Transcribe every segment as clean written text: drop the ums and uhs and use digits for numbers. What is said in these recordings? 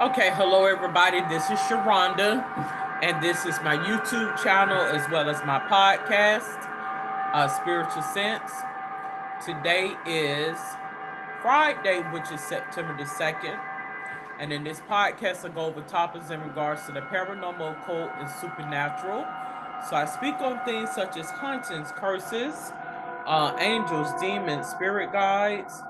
Okay, hello everybody. This is Sharonda, and this is my YouTube channel as well as my podcast, Spiritual Sense. Today is Friday, which is September the 2nd, and in this podcast, I go over topics in regards to the paranormal, occult, and supernatural. So I speak on things such as hauntings, curses, angels, demons, spirit guides,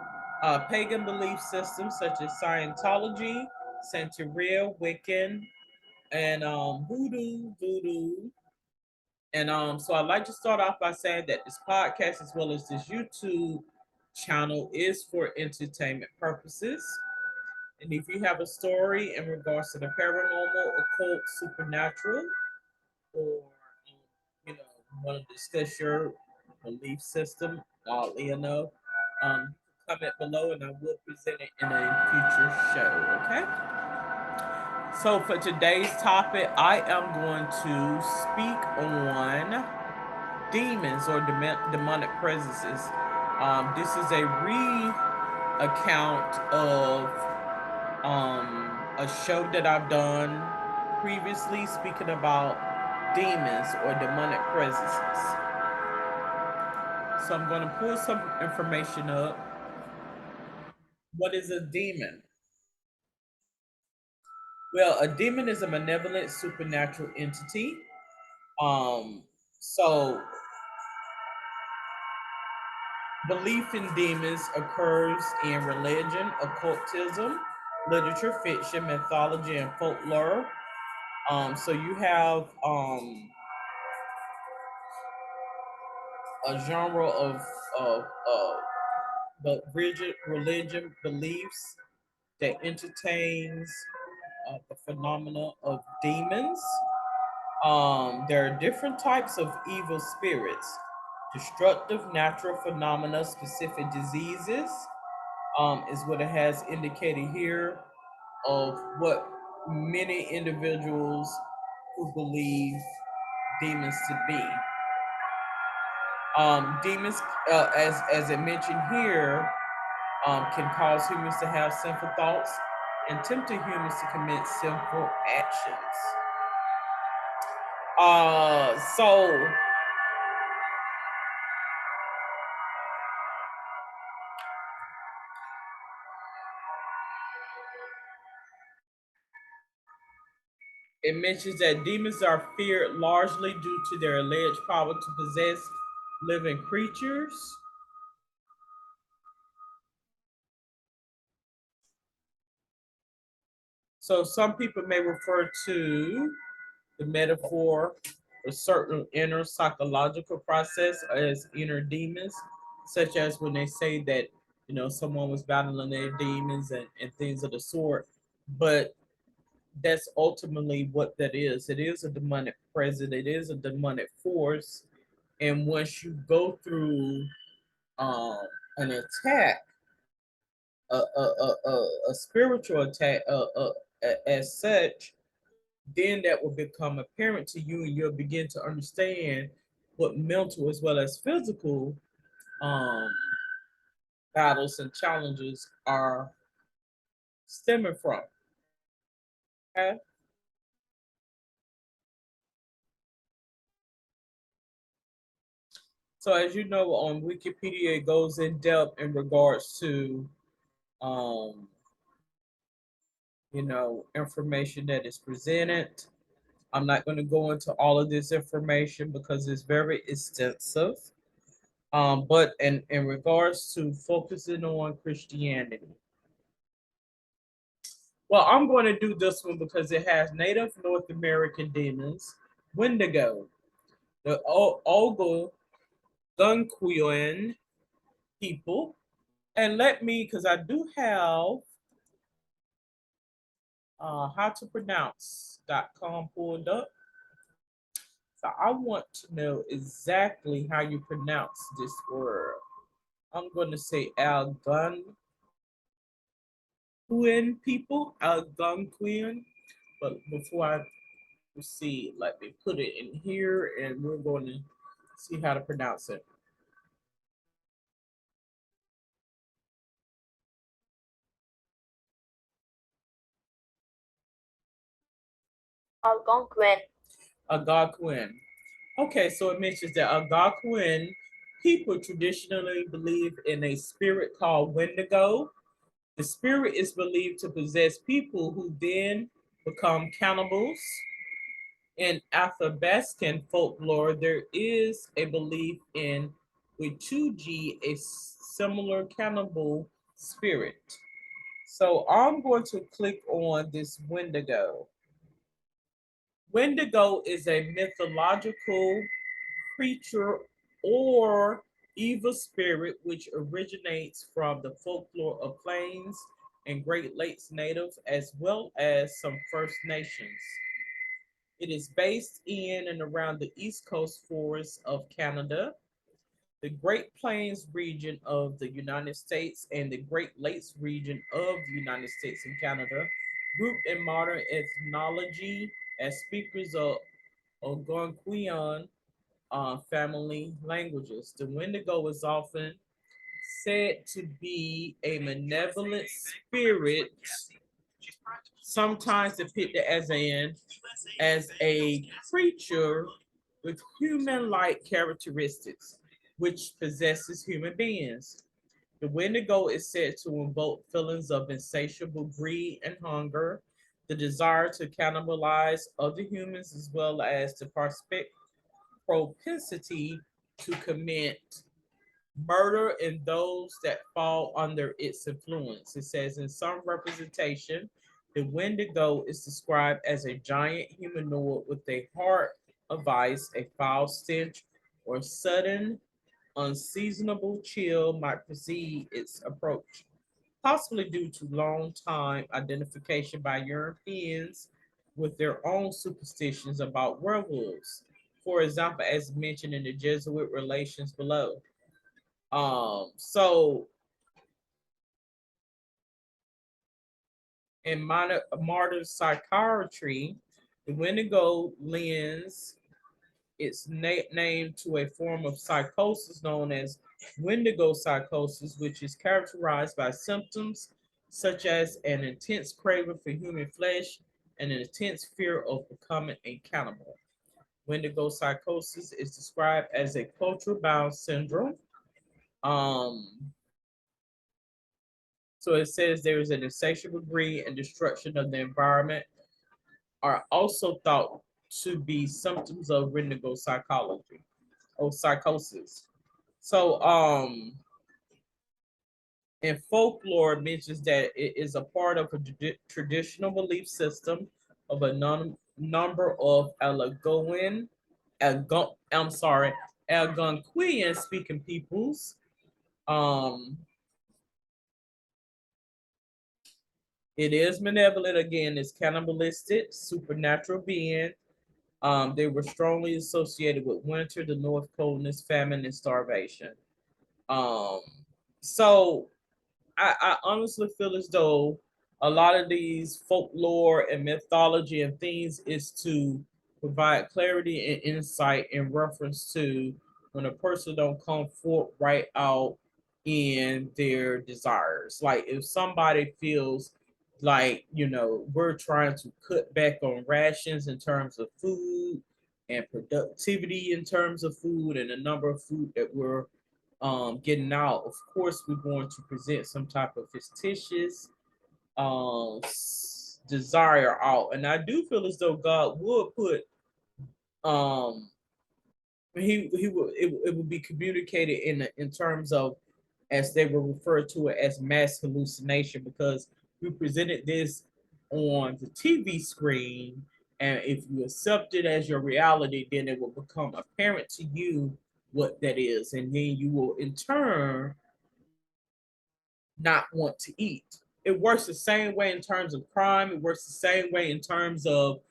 pagan belief systems such as Scientology, Santeria, Wiccan, and voodoo. And so I'd like to start off by saying that this podcast, as well as this YouTube channel, is for entertainment purposes. And if you have a story in regards to the paranormal, occult, supernatural, or you know, want to discuss your belief system, oddly enough, comment below, and I will present it in a future show. Okay. So for today's topic, I am going to speak on demons or demonic presences. This is a re-account of a show that I've done previously, speaking about demons or demonic presences. So I'm going to pull some information up. What is a demon? Well, a demon is a malevolent supernatural entity. So belief in demons occurs in religion, occultism, literature, fiction, mythology, and folklore. So you have a genre of the rigid religion beliefs that entertains the phenomena of demons. There are different types of evil spirits, destructive natural phenomena, specific diseases, is what it has indicated here of what many individuals who believe demons to be. Demons, as it mentioned here, can cause humans to have sinful thoughts and tempt humans to commit sinful actions. So it mentions that demons are feared largely due to their alleged power to possess living creatures. So some people may refer to the metaphor for certain inner psychological process as inner demons, such as when they say that, someone was battling their demons and things of the sort. But that's ultimately what that is. It is a demonic presence, it is a demonic force. And once you go through um, an attack, a spiritual attack as such, then that will become apparent to you, and you'll begin to understand what mental as well as physical um, battles and challenges are stemming from. Okay. So as you know, on Wikipedia, it goes in depth in regards to um, information that is presented. I'm not going to go into all of this information because it's very extensive. But in regards to focusing on Christianity, well, I'm going to do this one because it has Native North American demons, Wendigo, the Algonquin people, and let me, because I do have how to pronounce.com pulled up. So I want to know exactly how you pronounce this word. I'm going to say Algonquin people, Algonquin. But before I proceed, let me put it in here and we're going to see how to pronounce it. Algonquin. Algonquin. Okay, so it mentions that Algonquin people traditionally believe in a spirit called Wendigo. The spirit is believed to possess people who then become cannibals. In Athabascan folklore, there is a belief in Wituji, a similar cannibal spirit. So I'm going to click on this Wendigo. Wendigo is a mythological creature or evil spirit which originates from the folklore of Plains and Great Lakes natives as well as some First Nations. It is based in and around the East Coast forests of Canada, the Great Plains region of the United States, and the Great Lakes region of the United States and Canada, grouped in modern ethnology as speakers of Algonquian family languages. The Wendigo is often said to be a malevolent spirit, sometimes depicted as a creature with human-like characteristics, which possesses human beings. The Wendigo is said to invoke feelings of insatiable greed and hunger, the desire to cannibalize other humans, as well as the propensity to commit murder in those that fall under its influence. It says in some representation, the Wendigo is described as a giant humanoid with a heart of ice, a foul stench, or sudden unseasonable chill might precede its approach, possibly due to long time identification by Europeans with their own superstitions about werewolves. For example, as mentioned in the Jesuit relations below. So in modern psychiatry, the Wendigo lends its name to a form of psychosis known as Wendigo psychosis, which is characterized by symptoms such as an intense craving for human flesh and an intense fear of becoming a cannibal. Wendigo psychosis is described as a culture bound syndrome. Um, so it says there is an insatiable greed and destruction of the environment are also thought to be symptoms of Wendigo psychology or psychosis. So, and folklore mentions that it is a part of a traditional belief system of a number of Algonquian speaking peoples. Um, it is malevolent again, it's cannibalistic, supernatural being. They were strongly associated with winter, the North coldness, famine, and starvation. Um, so I honestly feel as though a lot of these folklore and mythology and things is to provide clarity and insight in reference to when a person don't come forth right out in their desires. Like if somebody feels like, we're trying to cut back on rations in terms of food and productivity in terms of food and the number of food that we're getting out, of course, we're going to present some type of fictitious desire out. And I do feel as though God would put um he would it would be communicated in terms of as they were referred to it as mass hallucination because we presented this on the TV screen, and if you accept it as your reality, then it will become apparent to you what that is, and then you will in turn not want to eat. It works the same way in terms of crime. It works the same way in terms of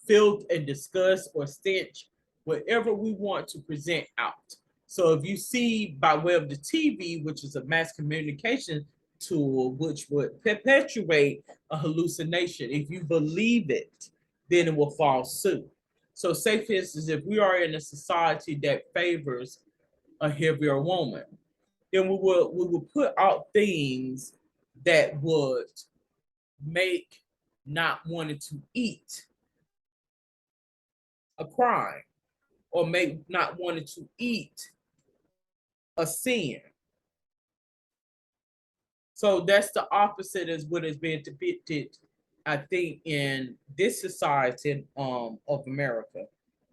filth and disgust or stench, whatever we want to present out. So if you see by way of the TV, which is a mass communication tool, which would perpetuate a hallucination, if you believe it, then it will fall suit. So say for instance, if we are in a society that favors a heavier woman, then we will put out things that would make not wanting to eat a crime, or may not wanting to eat a sin. So that's the opposite as what is being depicted, I think, in this society of America,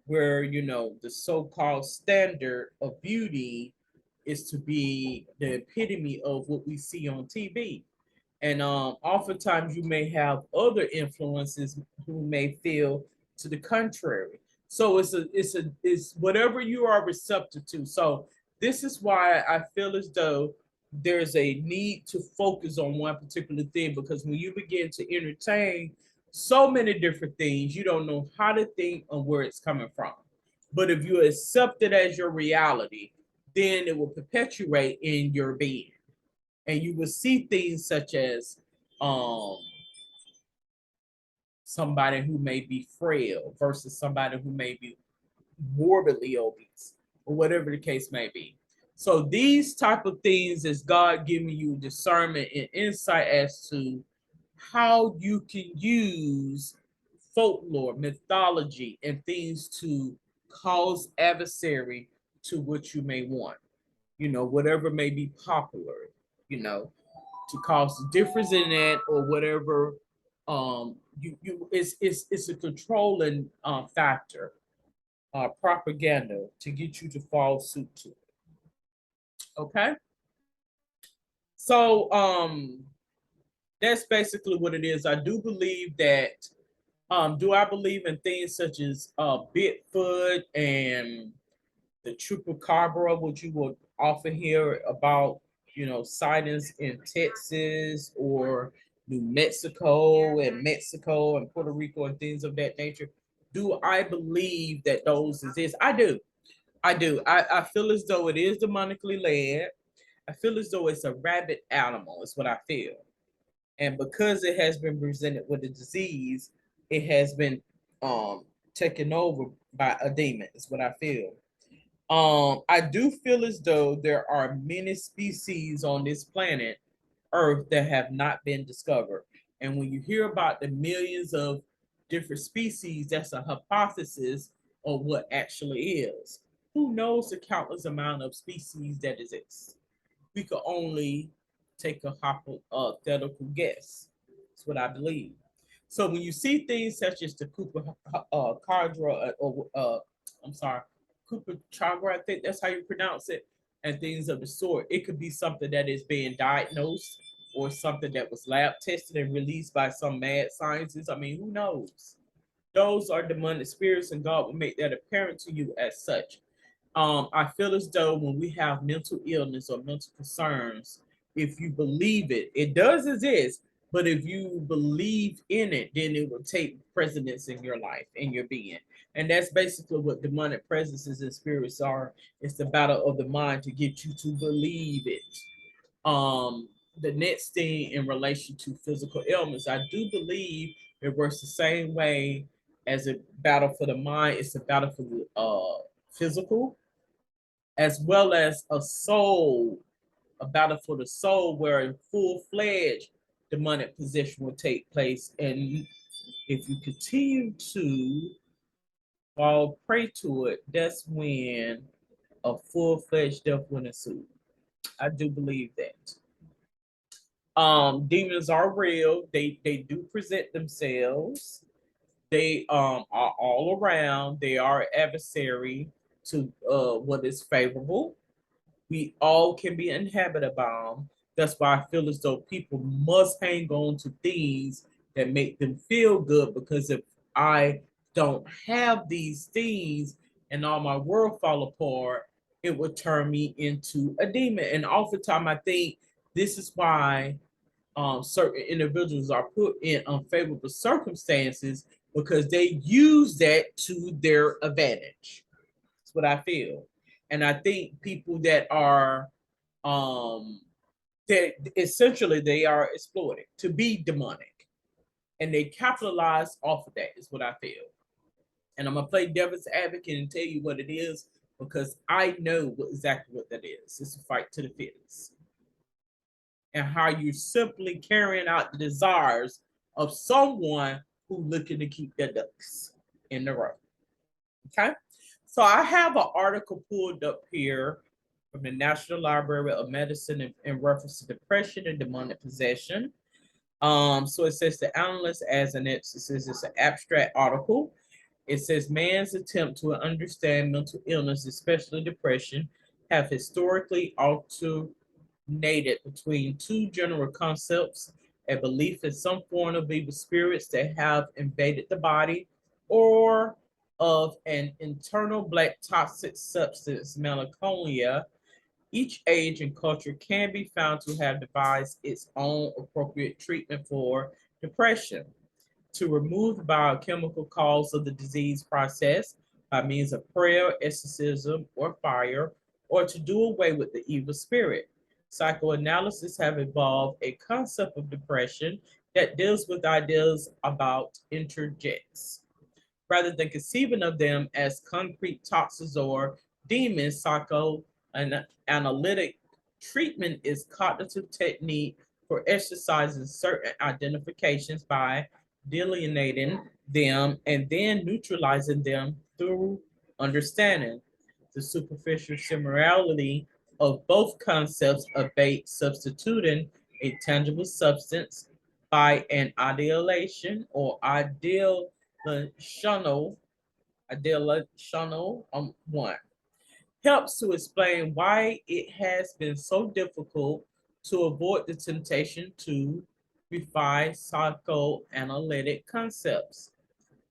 where the so-called standard of beauty is to be the epitome of what we see on TV. And oftentimes you may have other influences who may feel to the contrary. So it's whatever you are receptive to. So this is why I feel as though there's a need to focus on one particular thing, because when you begin to entertain so many different things, you don't know how to think or where it's coming from. But if you accept it as your reality, then it will perpetuate in your being, and you will see things such as um, somebody who may be frail versus somebody who may be morbidly obese, or whatever the case may be. So these type of things is God giving you discernment and insight as to how you can use folklore, mythology, and things to cause adversary to what you may want. Whatever may be popular, you know, to cause a difference in that, or whatever. It's a controlling factor, propaganda to get you to fall suit to it. Okay, so that's basically what it is. I do believe that. Do I believe in things such as Bigfoot and the chupacabra, which you would often hear about, sightings in Texas or New Mexico and Puerto Rico and things of that nature? Do I believe that those exist? I do. I do. I feel as though it is demonically led. I feel as though it's a rabid animal, is what I feel. And because it has been presented with a disease, it has been taken over by a demon, is what I feel. I do feel as though there are many species on this planet Earth that have not been discovered. And when you hear about the millions of different species, that's a hypothesis of what actually is. Who knows the countless amount of species that exist? We could only take a hypothetical guess. That's what I believe. So when you see things such as the Cooper Cardra, I'm sorry, Cooper Chagra, I think that's how you pronounce it, and things of the sort, it could be something that is being diagnosed or something that was lab tested and released by some mad scientists. I mean, who knows? Those are demonic spirits, and God will make that apparent to you as such. I feel as though when we have mental illness or mental concerns, if you believe it, it does exist. But if you believe in it, then it will take precedence in your life, in your being. And that's basically what demonic presences and spirits are. It's the battle of the mind to get you to believe it. The next thing in relation to physical ailments, I do believe it works the same way as a battle for the mind. It's a battle for the physical, as well as a battle for the soul, where a full-fledged demonic possession will take place. And if you continue to fall prey to it, that's when a full-fledged death will ensue. I do believe that. Demons are real. They do present themselves. They are all around. They are adversary to what is favorable. We all can be inhabited by them. That's why I feel as though people must hang on to things that make them feel good. Because if I don't have these things and all my world fall apart, it would turn me into a demon. And oftentimes I think this is why certain individuals are put in unfavorable circumstances, because they use that to their advantage. That's what I feel. And I think people that are that essentially they are exploited to be demonic, and they capitalize off of that, is what I feel. And I'm gonna play devil's advocate and tell you what it is, because I know exactly what that is. It's a fight to the fittest, and how you're simply carrying out the desires of someone who looking to keep their ducks in the row. Okay. So I have an article pulled up here from the National Library of Medicine in reference to depression and demonic possession. So it says the analyst, as an it says it's an abstract article. It says man's attempt to understand mental illness, especially depression, have historically alternated between two general concepts: a belief in some form of evil spirits that have invaded the body, or of an internal black toxic substance, melancholia. Each age and culture can be found to have devised its own appropriate treatment for depression. To remove the biochemical cause of the disease process by means of prayer, exorcism, or fire, or to do away with the evil spirit. Psychoanalysis have evolved a concept of depression that deals with ideas about interjects. Rather than conceiving of them as concrete toxins or demons, psychoanalytic treatment is cognitive technique for exercising certain identifications by delineating them and then neutralizing them through understanding. The superficial similarity of both concepts abate substituting a tangible substance by an idealization or ideational one helps to explain why it has been so difficult to avoid the temptation to refine psychoanalytic concepts.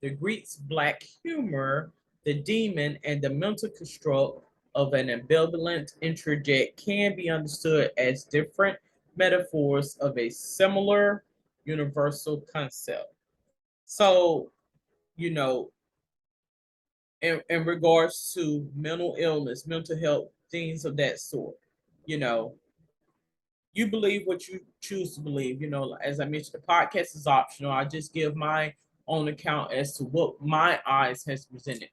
The Greeks' black humor, the demon, and the mental construct of an ambivalent introject can be understood as different metaphors of a similar universal concept. So, you know, in regards to mental illness, mental health, things of that sort, you know, you believe what you choose to believe. You know, as I mentioned, the podcast is optional. I just give my own account as to what my eyes has presented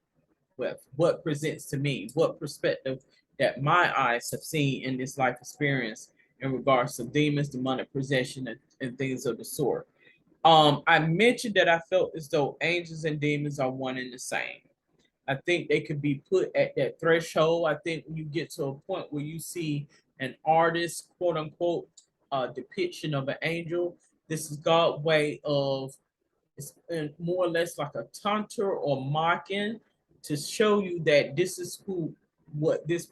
with, what presents to me, what perspective that my eyes have seen in this life experience in regards to demons, demonic possession, and things of the sort. I mentioned that I felt as though angels and demons are one and the same. I think they could be put at that threshold. I think when you get to a point where you see an artist, quote unquote, depiction of an angel, this is God's way of it's more or less like a taunter or mocking to show you that this is who what this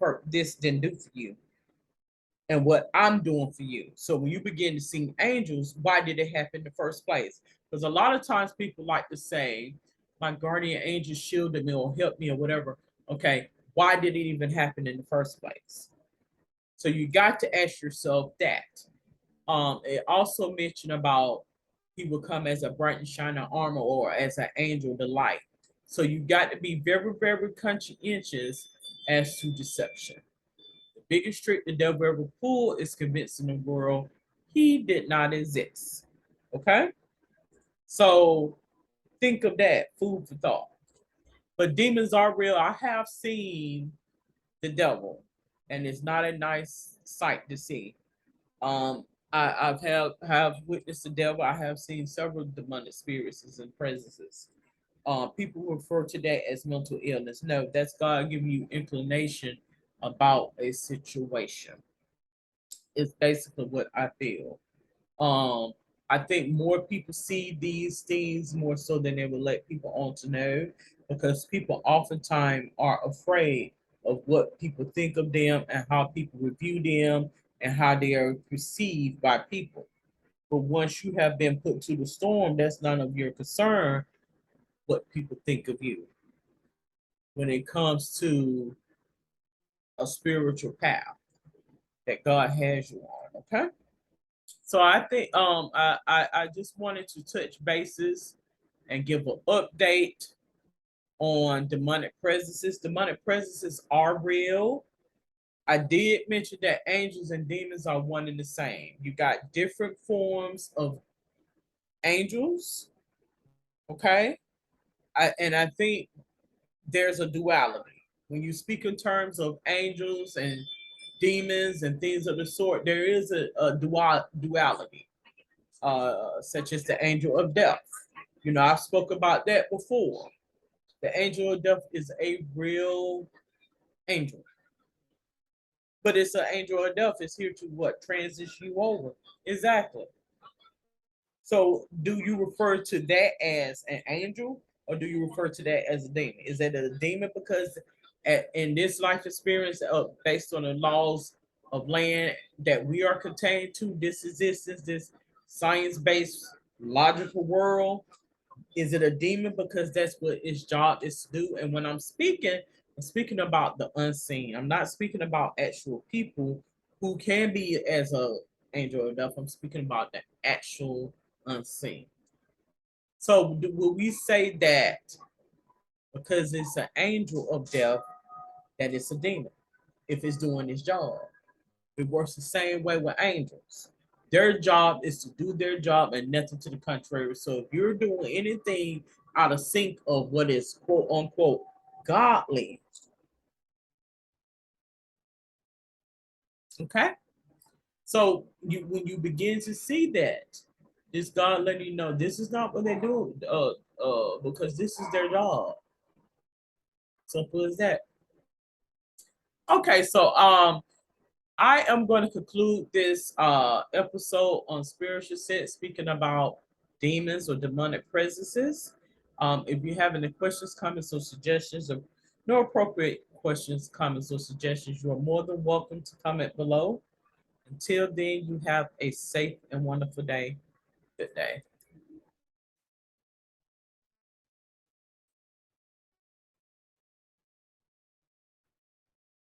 didn't do for you and what I'm doing for you. So when you begin to see angels, why did it happen in the first place? Because a lot of times people like to say, my guardian angel shielded me or helped me or whatever. Okay, why did it even happen in the first place? So you got to ask yourself that. It also mentioned about he will come as a bright and shining armor or as an angel of the light. So you got to be very, very conscientious as to deception. The biggest trick the devil ever pulled is convincing the world he did not exist. Okay? So think of that, food for thought. But demons are real. I have seen the devil, and it's not a nice sight to see. I've have witnessed the devil. I have seen several demonic spirits and presences. People refer to that as mental illness. No, that's God giving you inclination about a situation. It's basically what I feel. Um, I think more people see these things more so than they would let people on to know, because people oftentimes are afraid of what people think of them and how people review them and how they are perceived by people. But once you have been put to the storm, that's none of your concern what people think of you when it comes to a spiritual path that God has you on. Okay. So I think I just wanted to touch bases and give an update on demonic presences. Demonic presences are real. I did mention that angels and demons are one and the same. You got different forms of angels, okay? And I think there's a duality. When you speak in terms of angels and demons and things of the sort, there is a duality, such as the angel of death. You know, I've spoke about that before. The angel of death is a real angel. But it's an angel of death. It's here to what? Transition you over. Exactly. So do you refer to that as an angel or do you refer to that as a demon? Is that a demon because in this life experience, based on the laws of land that we are contained to, this existence, this science-based logical world, is it a demon because that's what its job is to do? And when I'm speaking about the unseen. I'm not speaking about actual people who can be as a angel of death. I'm speaking about the actual unseen. So will we say that because it's an angel of death that it's a demon if it's doing its job? It works the same way with angels. Their job is to do their job and nothing to the contrary. So if you're doing anything out of sync of what is quote unquote godly, okay? So when you begin to see that, this God letting you know this is not what they do, because this is their job. Simple as that. Okay, so I am going to conclude this episode on spiritual sense, speaking about demons or demonic presences. If you have any questions, comments, or suggestions, or no appropriate questions, comments, or suggestions, you are more than welcome to comment below. Until then, you have a safe and wonderful day. Good day.